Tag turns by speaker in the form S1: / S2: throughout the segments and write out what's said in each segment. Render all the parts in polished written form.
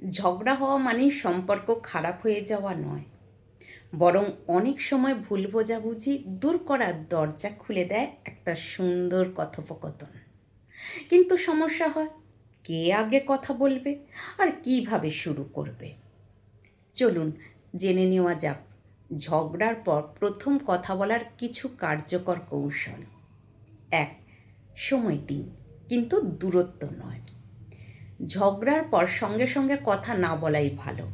S1: ঝগড়া হওয়া মানেই সম্পর্ক খারাপ হয়ে যাওয়া নয়, বরং অনেক সময় ভুল বোঝাবুঝি দূর করার দরজা খুলে দেয় একটা সুন্দর কথোপকথন। কিন্তু সমস্যা হয়, কে আগে কথা বলবে আর কিভাবে শুরু করবে। চলুন জেনে নেওয়া যাক ঝগড়ার পর প্রথম কথা বলার কিছু কার্যকর কৌশল। 1. সময় দিন, কিন্তু দূরত্ব নয়। ঝগড়ার পর সঙ্গে সঙ্গে কথা না বলাই ভালো।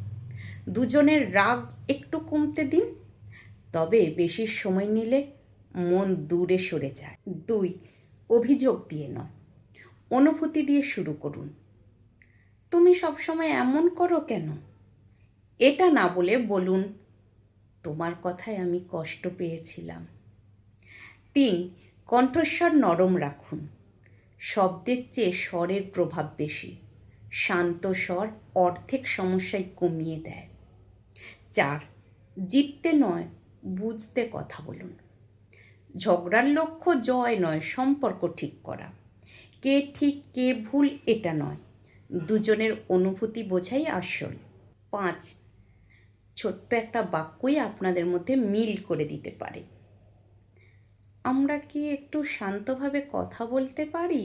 S1: দুজনের রাগ একটু কমতে দিন, তবে বেশি সময় নিলে মন দূরে সরে যায়। 2. অভিযোগ দিয়ে নয়, অনুভূতি দিয়ে শুরু করুন। তুমি সবসময় এমন করো কেন? এটা না বলে বলুন, তোমার কথায় আমি কষ্ট পেয়েছিলাম। 3. কণ্ঠস্বর নরম রাখুন। শব্দের চেয়ে স্বরের প্রভাব বেশি। শান্ত স্বর অর্ধেক সমস্যায় কমিয়ে দেয়। 4. জিততে নয়, বুঝতে কথা বলুন। ঝগড়ার লক্ষ্য জয় নয়, সম্পর্ক ঠিক করা। কে ঠিক কে ভুল এটা নয়, দুজনের অনুভূতি বোঝাই আসল। 5. ছোট্ট একটা বাক্যই আপনাদের মধ্যে মিল করে দিতে পারে। আমরা কি একটু শান্তভাবে কথা বলতে পারি?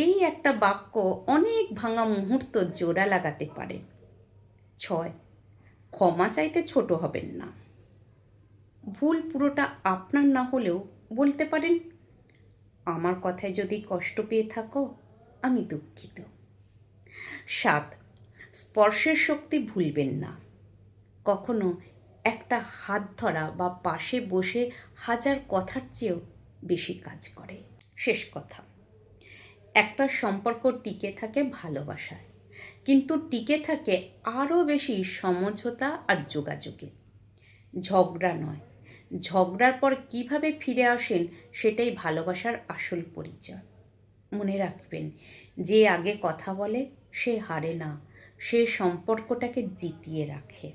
S1: এই একটা বাক্য অনেক ভাঙা মুহূর্ত জোড়া লাগাতে পারে। 6. ক্ষমা চাইতে ছোট হবেন না। ভুল পুরোটা আপনার না হলেও বলতে পারেন, আমার কথায় যদি কষ্ট পেয়ে থাকো, আমি দুঃখিত। 7. স্পর্শের শক্তি ভুলবেন না। কখনো একটা হাত ধরা বা পাশে বসে হাজার কথার চেয়েও বেশি কাজ করে। শেষ কথা, একটা সম্পর্ক টিকে থাকে ভালোবাসায়, কিন্তু টিকে থাকে আরও বেশি সমঝোতা আর যোগাযোগে। ঝগড়া নয়, ঝগড়ার পর কিভাবে ফিরে আসেন সেটাই ভালোবাসার আসল পরিচয়। মনে রাখবেন, যে আগে কথা বলে সে হারে না, সে সম্পর্কটাকে জিতিয়ে রাখে।